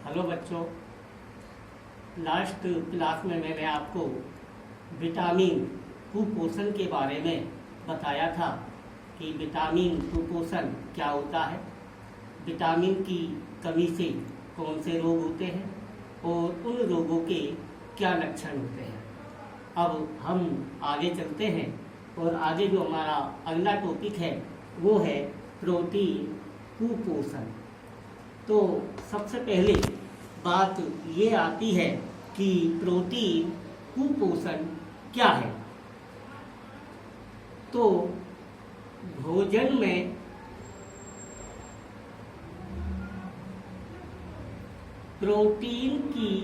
Hello बच्चों, last class में मैंने आपको विटामिन कुपोषण के बारे में बताया था कि विटामिन कुपोषण क्या होता है, विटामिन की कमी से कौन से रोग होते हैं और उन रोगों के क्या लक्षण होते हैं। अब हम आगे चलते हैं और आगे जो हमारा अगला टॉपिक है वो है प्रोटीन कुपोषण। तो सबसे पहले बात ये आती है कि प्रोटीन कुपोषण क्या है। तो भोजन में प्रोटीन की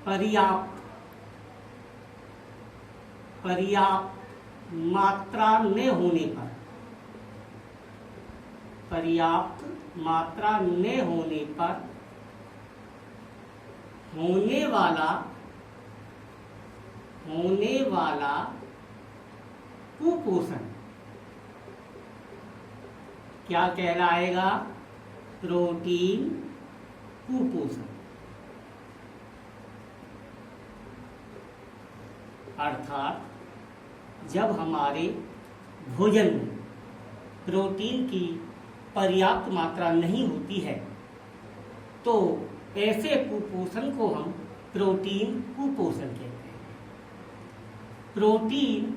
पर्याप्त मात्रा न होने पर होने वाला कुपोषण क्या कहलाएगा? प्रोटीन कुपोषण। अर्थात जब हमारे भोजन में प्रोटीन की पर्याप्त मात्रा नहीं होती है तो ऐसे कुपोषण को हम प्रोटीन कुपोषण कहते हैं। प्रोटीन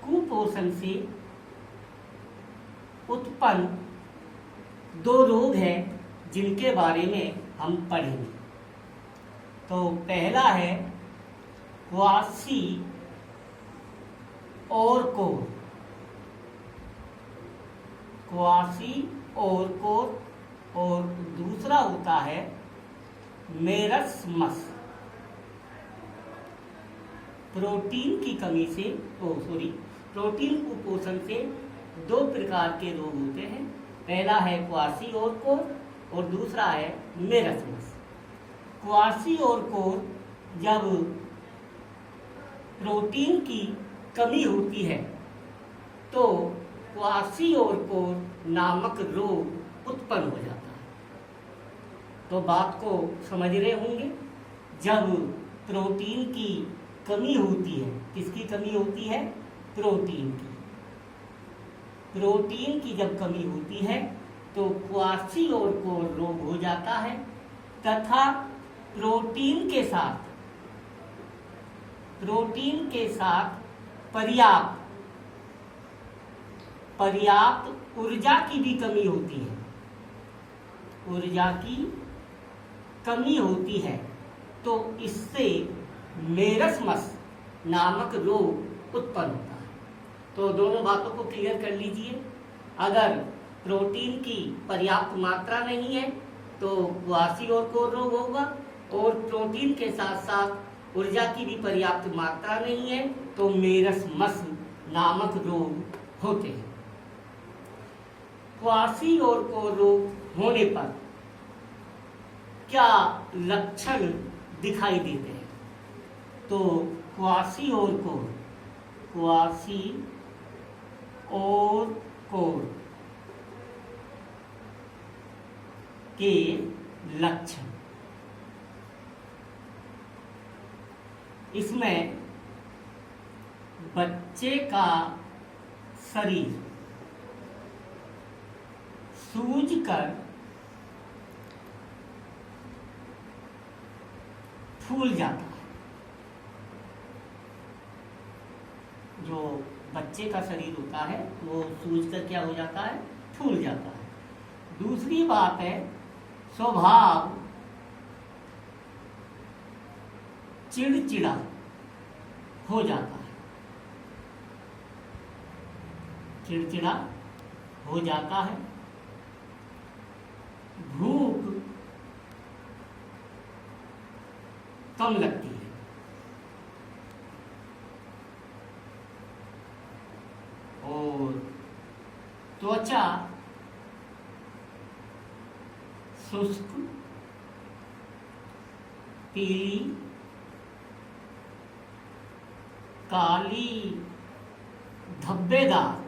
कुपोषण से उत्पन्न दो रोग हैं जिनके बारे में हम पढ़ेंगे। तो पहला है क्वासी और कोर और दूसरा होता है मेरस्मस। प्रोटीन की कमी से प्रोटीन कुपोषण से दो प्रकार के रोग होते हैं। पहला है क्वासी और कोर और दूसरा है मेरस्मस। क्वासी और कोर जब प्रोटीन की कमी होती है तो क्वासी और कोर नामक रोग उत्पन्न हो जाता है। तो बात को समझ रहे होंगे। जब प्रोटीन की कमी होती है, किसकी कमी होती है? प्रोटीन की जब कमी होती है तो क्वासी और कोर रोग हो जाता है तथा प्रोटीन के साथ पर्याप्त ऊर्जा की भी कमी होती है। ऊर्जा की कमी होती है तो इससे मेरस्मस नामक रोग उत्पन्न होता है। तो दोनों बातों को क्लियर कर लीजिए। अगर प्रोटीन की पर्याप्त मात्रा नहीं है तो क्वासी और कोर रोग होगा और प्रोटीन के साथ साथ ऊर्जा की भी पर्याप्त मात्रा नहीं है तो मेरस्मस नामक रोग होते हैं। क्वासी और कोर रोग होने पर क्या लक्षण दिखाई देते हैं? तो क्वासी और कोर के लक्षण, इसमें बच्चे का शरीर सूजकर फूल जाता है। जो बच्चे का शरीर होता है वो सूजकर क्या हो जाता है? फूल जाता है। दूसरी बात है स्वभाव चिड़चिड़ा हो जाता है। चिड़चिड़ा हो जाता है। भूख कम लगती है। और त्वचा शुष्क, पीली काली धब्बेदार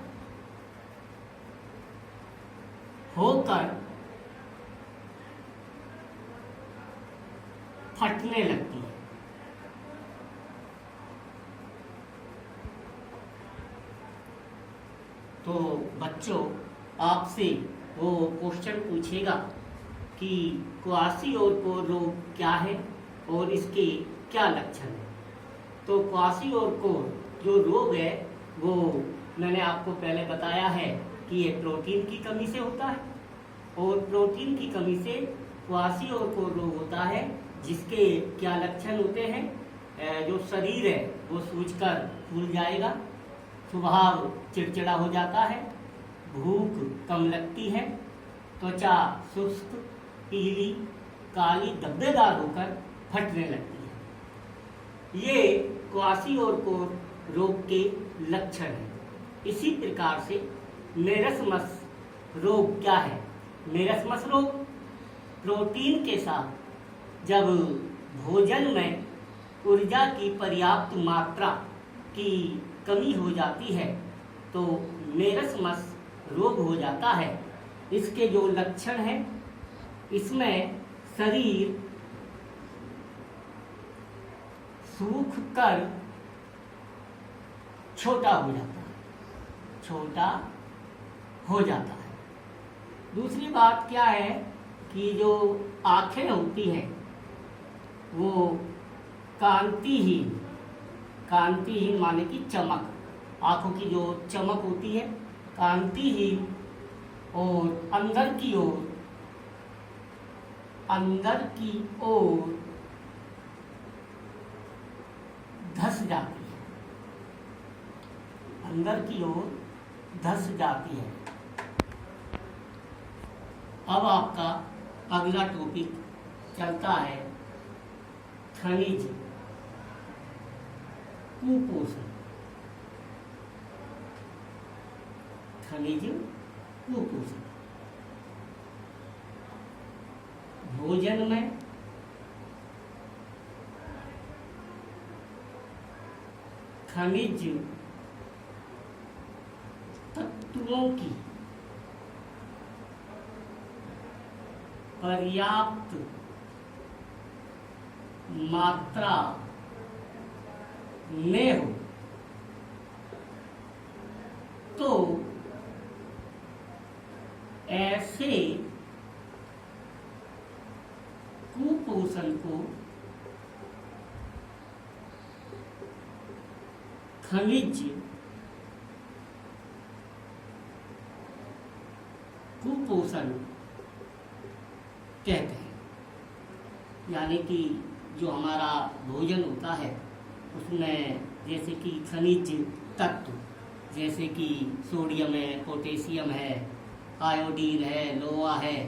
होकर फटने लगती है। तो बच्चों, आपसे वो क्वेश्चन पूछेगा कि क्वासिओरकोर रोग क्या है और इसके क्या लक्षण हैं। तो क्वासिओरकोर जो रोग है वो मैंने आपको पहले बताया है कि ये प्रोटीन की कमी से होता है, और प्रोटीन की कमी से क्वासिओरकोर रोग होता है, जिसके क्या लक्षण होते हैं। जो शरीर है वो सूजकर फूल जाएगा, स्वभाव चिड़चिड़ा हो जाता है, भूख कम लगती है, त्वचा शुष्क पीली काली धब्बेदार होकर फटने लगती है। ये क्वासिओरकोर रोग के लक्षण हैं। इसी प्रकार से मेरस्मस रोग क्या है। मेरस्मस रोग प्रोटीन के साथ जब भोजन में ऊर्जा की पर्याप्त मात्रा की कमी हो जाती है तो मेरस्मस रोग हो जाता है। इसके जो लक्षण हैं, इसमें शरीर सूख कर छोटा हो जाता है, छोटा हो जाता है। दूसरी बात क्या है कि जो आंखें होती हैं वो कांतिहीन, कांतिहीन माने कि चमक, आंखों की जो चमक होती है कांतिहीन, और अंदर की ओर धस जाती है, अंदर की ओर धस जाती है। अब आपका अगला टॉपिक चलता है खनिज कुपोषण। खनिज कुपोषण भोजन में खनिज तत्वों की पर्याप्त मात्रा में हो तो ऐसे कुपोषण को खनिज कुपोषण कहते हैं। यानी कि जो हमारा भोजन होता है उसमें जैसे कि खनिज तत्व, जैसे कि सोडियम है, पोटेशियम है, आयोडीन है, लोहा है,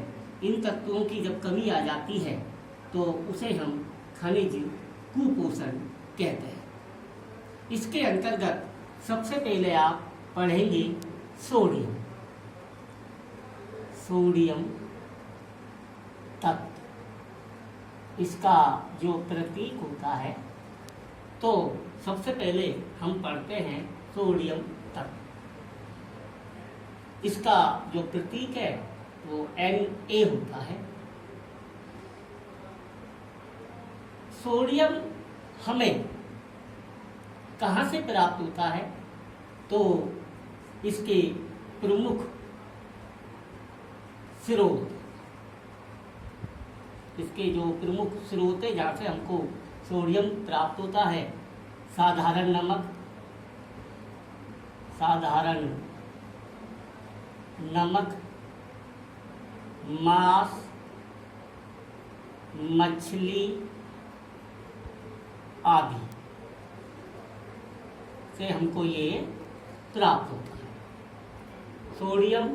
इन तत्वों की जब कमी आ जाती है तो उसे हम खनिज कुपोषण कहते हैं। इसके अंतर्गत सबसे पहले आप पढ़ेंगे सोडियम, सोडियम तत्व। इसका जो प्रतीक होता है तो सबसे पहले हम पढ़ते हैं सोडियम तत्व। इसका जो प्रतीक है वो Na होता है। सोडियम हमें कहाँ से प्राप्त होता है तो इसके प्रमुख स्रोत, इसके जो प्रमुख स्रोत है जहाँ से हमको सोडियम प्राप्त होता है, साधारण नमक, साधारण नमक, मांस, मछली आदि से हमको ये प्राप्त होता है। सोडियम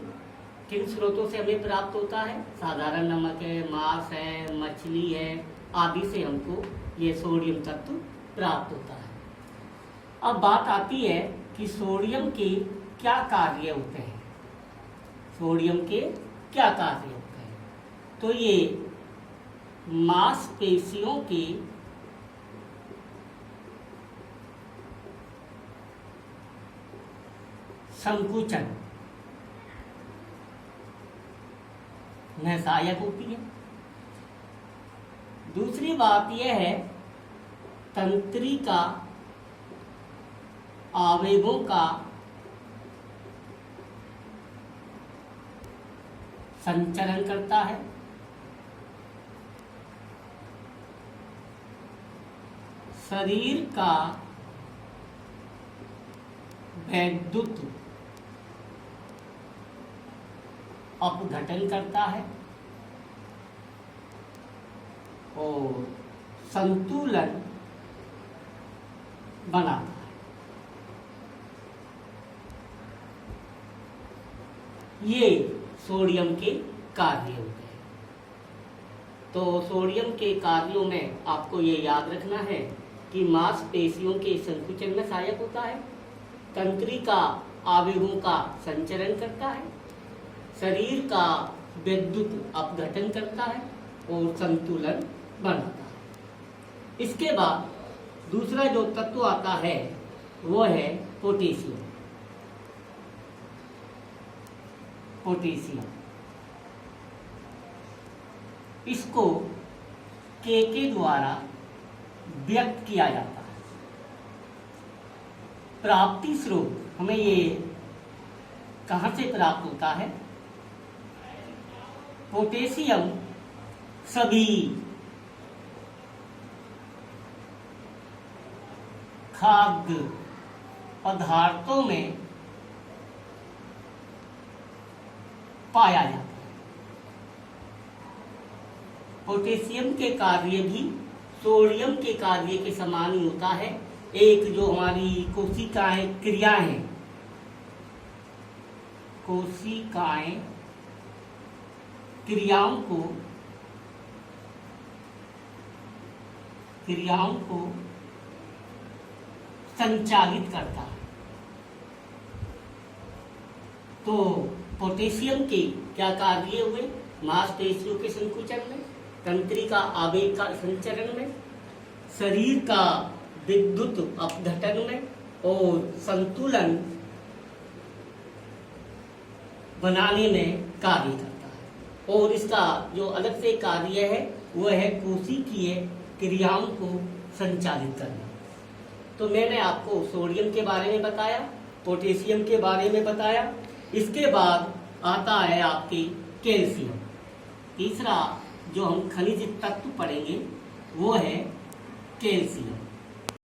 किन स्रोतों से हमें प्राप्त होता है? साधारण नमक है, मांस है, मछली है आदि से हमको ये सोडियम तत्व प्राप्त होता है। अब बात आती है कि सोडियम के क्या कार्य होते हैं। सोडियम के क्या कार्य होते हैं? तो ये मांसपेशियों के संकुचन में सहायक होती है। दूसरी बात यह है तंत्रिका आवेगों का संचरण करता है। शरीर का वैद्युत अपघटन करता है और संतुलन बनाता है। ये सोडियम के कार्य होते हैं। तो सोडियम के कार्यों में आपको ये याद रखना है कि मांसपेशियों के संकुचन में सहायक होता है, तंत्रिका आवेगों का संचरण करता है, शरीर का विद्युत अपघटन करता है और संतुलन बनाता है। इसके बाद दूसरा जो तत्व आता है वो है पोटेशियम। पोटेशियम इसको के द्वारा व्यक्त किया जाता है। प्राप्ति स्रोत हमें ये कहाँ से प्राप्त होता है? पोटेशियम सभी खाद्य पदार्थों में पाया जाता है। पोटेशियम के कार्य भी सोडियम के कार्य के समान ही होता है। एक जो हमारी कोशिकाएं क्रियाएं हैं, कोशिकाएं क्रियाओं को संचालित करता है। तो पोटेशियम के क्या कार्य हुए? मांसपेशियों के संकुचन में, तंत्रिका आवेग का संचरण में, शरीर का विद्युत अपघटन में और संतुलन बनाने में कार्य करता है। और इसका जो अलग से कार्य है वो है कोशिकीय क्रियाओं को संचालित करना। तो मैंने आपको सोडियम के बारे में बताया, पोटेशियम के बारे में बताया। इसके बाद आता है आपके कैल्शियम। तीसरा जो हम खनिज तत्व पढ़ेंगे वो है कैल्शियम।